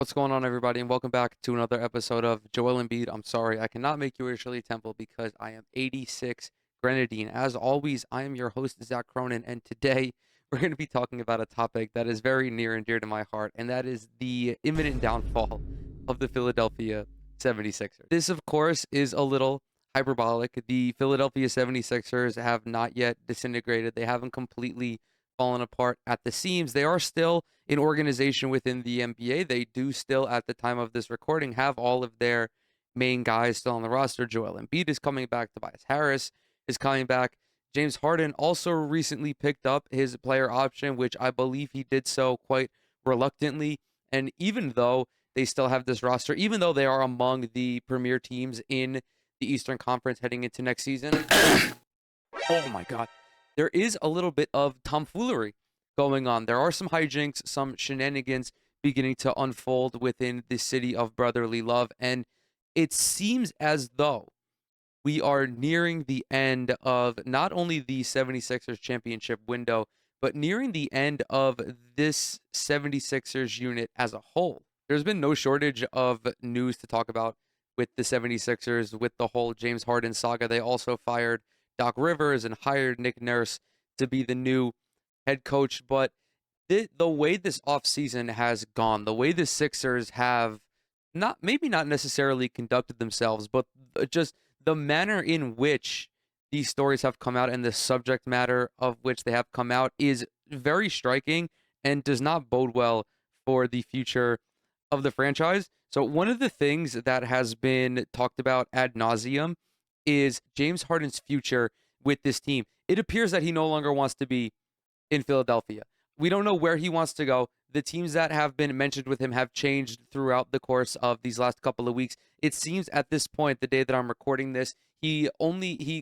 What's going on, everybody, and welcome back to another episode of Joel Embiid. I'm sorry, I cannot make you a Shirley Temple because I am 86 Grenadine. As always, I am your host, Zach Cronin, and today we're going to be talking about a topic that is very near and dear to my heart, and that is the imminent downfall of the Philadelphia 76ers. This, of course, is a little hyperbolic. The Philadelphia 76ers have not yet disintegrated, they haven't completely fallen apart at the seams. They are still an organization within the NBA. They do still, at the time of this recording, have all of their main guys still on the roster. Joel Embiid is coming back. Tobias Harris is coming back. James Harden also recently picked up his player option, which I believe he did so quite reluctantly. And even though they still have this roster, even though they are among the premier teams in the Eastern Conference heading into next season, oh my God, there is a little bit of tomfoolery going on. There are some hijinks, some shenanigans beginning to unfold within the city of brotherly love. And it seems as though we are nearing the end of not only the 76ers championship window, but nearing the end of this 76ers unit as a whole. There's been no shortage of news to talk about with the 76ers, with the whole James Harden saga. They also fired Doc Rivers and hired Nick Nurse to be the new head coach. But the way this offseason has gone, the way the Sixers have not maybe not necessarily conducted themselves, but just the manner in which these stories have come out and the subject matter of which they have come out is very striking and does not bode well for the future of the franchise. So one of the things that has been talked about ad nauseum is James Harden's future with this team. It appears that he no longer wants to be in Philadelphia. We don't know where he wants to go. The teams that have been mentioned with him have changed throughout the course of these last couple of weeks. It seems at this point, the day that I'm recording this, he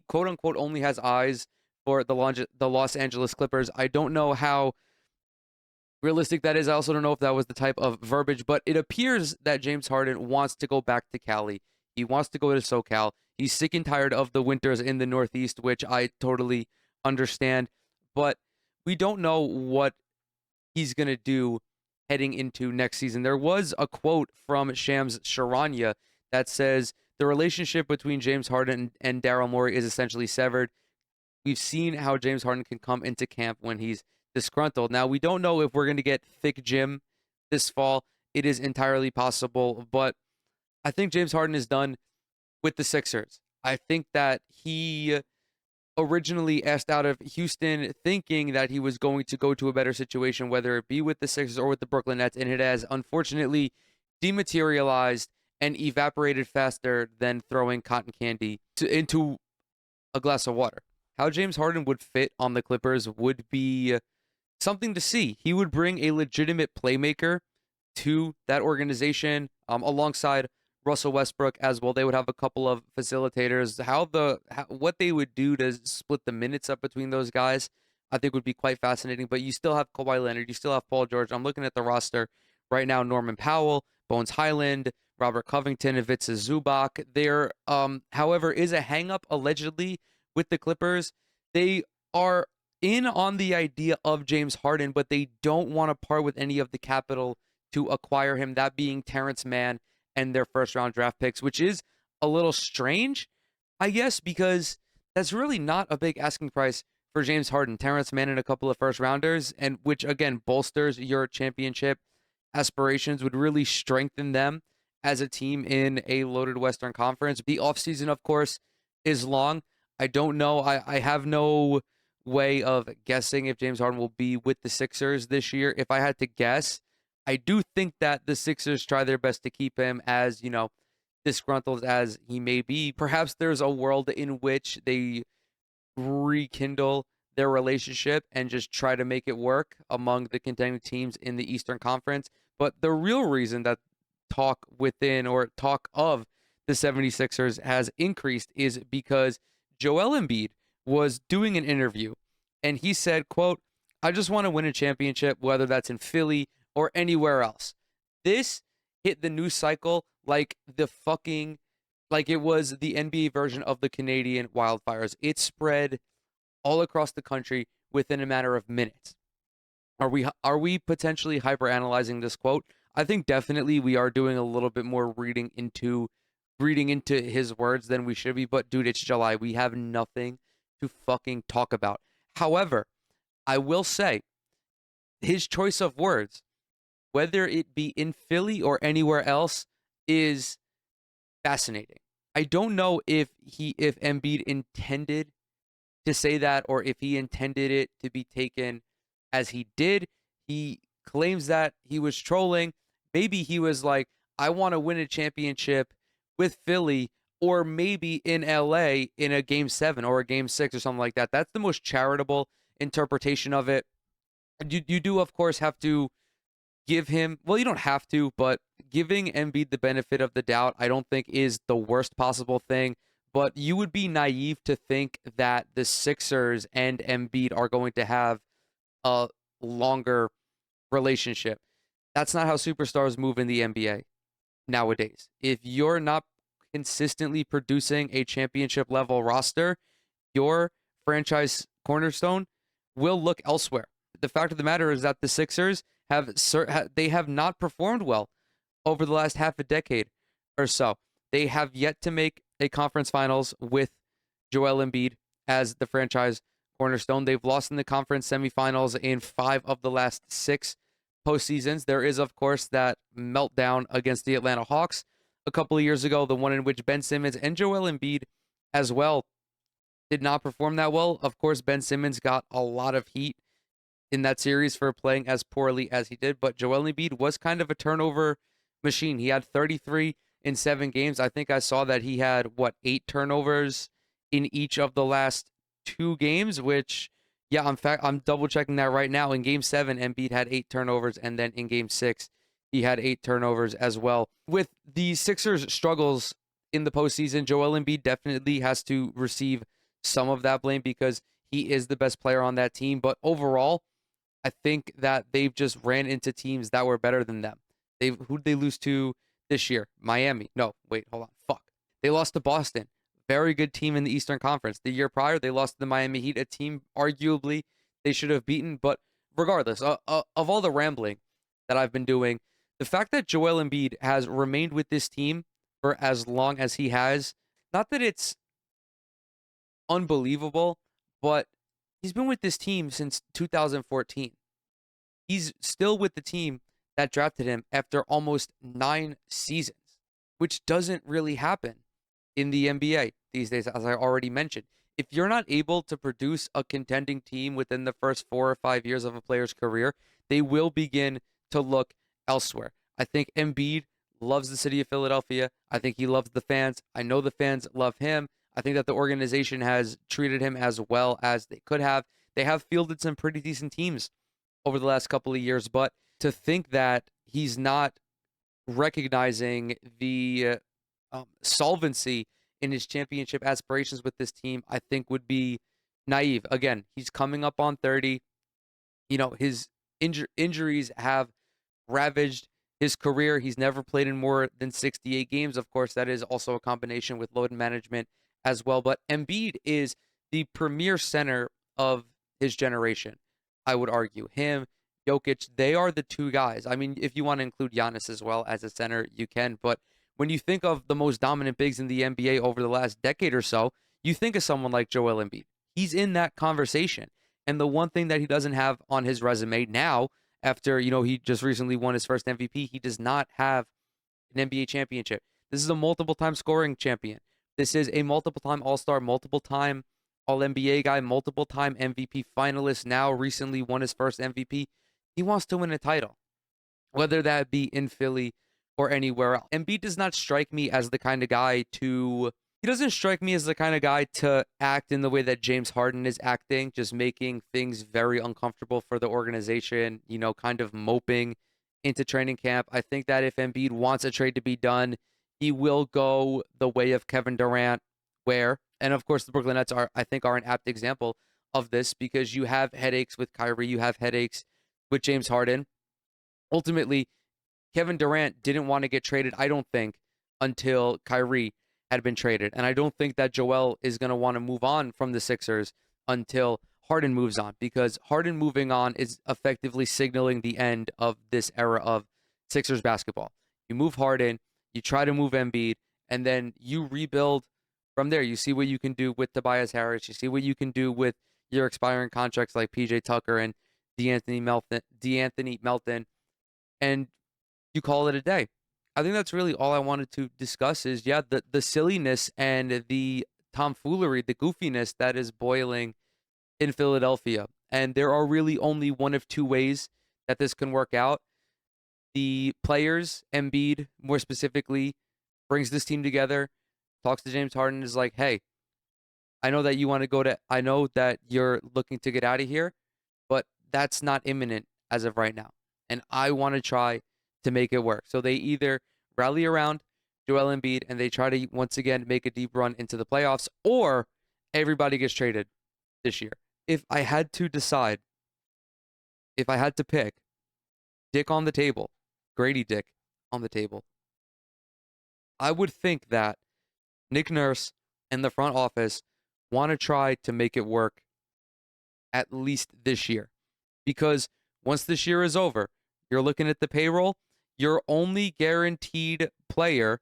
quote unquote only has eyes for the Los Angeles Clippers. I don't know how realistic that is. I also don't know if that was the type of verbiage, but it appears that James Harden wants to go back to Cali. He wants to go to SoCal. He's sick and tired of the winters in the Northeast, which I totally understand. But we don't know what he's going to do heading into next season. There was a quote from Shams Charania that says the relationship between James Harden and Daryl Morey is essentially severed. We've seen how James Harden can come into camp when he's disgruntled. Now, we don't know if we're going to get thick Jim this fall. It is entirely possible, but I think James Harden is done with the Sixers. I think that he originally asked out of Houston thinking that he was going to go to a better situation, whether it be with the Sixers or with the Brooklyn Nets, and it has unfortunately dematerialized and evaporated faster than throwing cotton candy into a glass of water. How James Harden would fit on the Clippers would be something to see. He would bring a legitimate playmaker to that organization alongside Russell Westbrook as well. They would have a couple of facilitators. What they would do to split the minutes up between those guys, I think would be quite fascinating. But you still have Kawhi Leonard, you still have Paul George. I'm looking at the roster right now: Norman Powell, Bones Highland, Robert Covington, Ivica Zubac. There, however, is a hangup allegedly with the Clippers. They are in on the idea of James Harden, but they don't want to part with any of the capital to acquire him, that being Terrence Mann and their first round draft picks, which is a little strange, I guess, because that's really not a big asking price for James Harden. Terrence Mann and a couple of first rounders, and which again bolsters your championship aspirations, would really strengthen them as a team in a loaded Western Conference. The offseason, of course, is long. I don't know. I have no way of guessing if James Harden will be with the Sixers this year. If I had to guess, I do think that the Sixers try their best to keep him, as, disgruntled as he may be. Perhaps there's a world in which they rekindle their relationship and just try to make it work among the contending teams in the Eastern Conference. But the real reason that talk of the 76ers has increased is because Joel Embiid was doing an interview and he said, quote, "I just want to win a championship, whether that's in Philly or anywhere else." This hit the news cycle like it was the NBA version of the Canadian wildfires. It spread all across the country within a matter of minutes. Are we potentially hyperanalyzing this quote? I think definitely we are doing a little bit more reading into his words than we should be. But dude, it's July. We have nothing to fucking talk about. However, I will say his choice of words, whether it be in Philly or anywhere else, is fascinating. I don't know if Embiid intended to say that or if he intended it to be taken as he did. He claims that he was trolling. Maybe he was like, I want to win a championship with Philly or maybe in LA in a game 7 or a game 6 or something like that. That's the most charitable interpretation of it. You do of course have to give him, well, you don't have to, but giving Embiid the benefit of the doubt, I don't think is the worst possible thing. But you would be naive to think that the Sixers and Embiid are going to have a longer relationship. That's not how superstars move in the NBA nowadays. If you're not consistently producing a championship level roster, your franchise cornerstone will look elsewhere. The fact of the matter is that the Sixers they have not performed well over the last half a decade or so. They have yet to make a conference finals with Joel Embiid as the franchise cornerstone. They've lost in the conference semifinals in 5 of the last 6 postseasons. There is, of course, that meltdown against the Atlanta Hawks a couple of years ago, the one in which Ben Simmons and Joel Embiid as well did not perform that well. Of course, Ben Simmons got a lot of heat in that series for playing as poorly as he did, but Joel Embiid was kind of a turnover machine. He had 33 in 7 games. I think I saw that he had 8 turnovers in each of the last 2 games, which yeah, in fact, I'm double checking that right now. In game 7, Embiid had 8 turnovers, and then in game 6, he had 8 turnovers as well. With the Sixers' struggles in the postseason, Joel Embiid definitely has to receive some of that blame because he is the best player on that team. But overall, I think that they've just ran into teams that were better than them. Who'd they lose to this year? Miami. No, wait, hold on. Fuck. They lost to Boston. Very good team in the Eastern Conference. The year prior, they lost to the Miami Heat, a team arguably they should have beaten. But regardless of all the rambling that I've been doing, the fact that Joel Embiid has remained with this team for as long as he has, not that it's unbelievable, but he's been with this team since 2014. He's still with the team that drafted him after almost 9 seasons, which doesn't really happen in the NBA these days, as I already mentioned. If you're not able to produce a contending team within the first 4 or 5 years of a player's career, they will begin to look elsewhere. I think Embiid loves the city of Philadelphia. I think he loves the fans. I know the fans love him. I think that the organization has treated him as well as they could have. They have fielded some pretty decent teams over the last couple of years, but to think that he's not recognizing the solvency in his championship aspirations with this team, I think would be naive. Again, he's coming up on 30. His injuries have ravaged his career. He's never played in more than 68 games. Of course, that is also a combination with load management as well. But Embiid is the premier center of his generation, I would argue. Him, Jokic, they are the 2 guys. I mean, if you want to include Giannis as well as a center, you can. But when you think of the most dominant bigs in the NBA over the last decade or so, you think of someone like Joel Embiid. He's in that conversation. And the one thing that he doesn't have on his resume now, after, he just recently won his first MVP, he does not have an NBA championship. This is a multiple-time scoring champion. This is a multiple-time All-Star, multiple-time All-NBA guy, multiple-time MVP finalist, now recently won his first MVP. He wants to win a title, whether that be in Philly or anywhere else. Embiid does not strike me as the kind of guy to he doesn't strike me as the kind of guy to act in the way that James Harden is acting, just making things very uncomfortable for the organization, kind of moping into training camp. I think that if Embiid wants a trade to be done, he will go the way of Kevin Durant, and of course the Brooklyn Nets I think are an apt example of this because you have headaches with Kyrie, you have headaches with James Harden. Ultimately, Kevin Durant didn't want to get traded, I don't think, until Kyrie had been traded. And I don't think that Joel is going to want to move on from the Sixers until Harden moves on, because Harden moving on is effectively signaling the end of this era of Sixers basketball. You move Harden, you try to move Embiid, and then you rebuild from there. You see what you can do with Tobias Harris. You see what you can do with your expiring contracts like PJ Tucker and De'Anthony Melton, and you call it a day. I think that's really all I wanted to discuss is, yeah, the silliness and the tomfoolery, the goofiness that is boiling in Philadelphia. And there are really only one of two ways that this can work out. The players, Embiid more specifically, brings this team together, talks to James Harden, is like, hey, I know that you want to I know that you're looking to get out of here, but that's not imminent as of right now. And I want to try to make it work. So they either rally around Joel Embiid and they try to once again make a deep run into the playoffs, or everybody gets traded this year. If I had to decide, if I had to pick, Dick on the table, Grady Dick on the table, I would think that Nick Nurse and the front office want to try to make it work at least this year. Because once this year is over, you're looking at the payroll, your only guaranteed player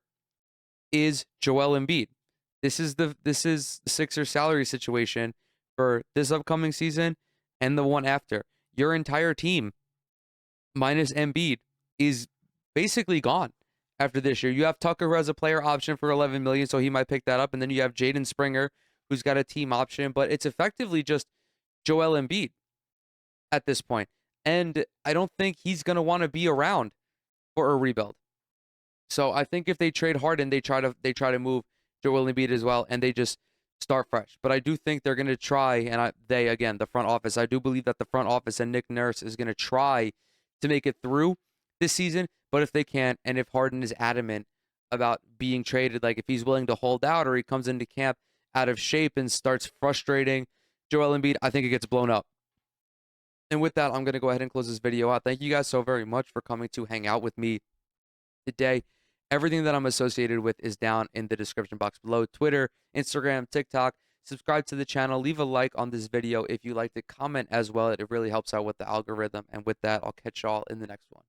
is Joel Embiid. This is the Sixers salary situation for this upcoming season and the one after. Your entire team minus Embiid is basically gone after this year. You have Tucker, who has a player option for 11 million, so he might pick that up, and then you have Jaden Springer, who's got a team option, but it's effectively just Joel Embiid at this point. And I don't think he's going to want to be around for a rebuild. So I think if they trade Harden, they try to move Joel Embiid as well, and they just start fresh. But I do think they're going to try, and the front office, I do believe that the front office and Nick Nurse is going to try to make it through this season. But if they can't, and if Harden is adamant about being traded, like if he's willing to hold out or he comes into camp out of shape and starts frustrating Joel Embiid, I think it gets blown up. And with that, I'm going to go ahead and close this video out. Thank you guys so very much for coming to hang out with me today. Everything that I'm associated with is down in the description box below. Twitter, Instagram, TikTok. Subscribe to the channel. Leave a like on this video if you liked it. Comment as well. It really helps out with the algorithm. And with that, I'll catch y'all in the next one.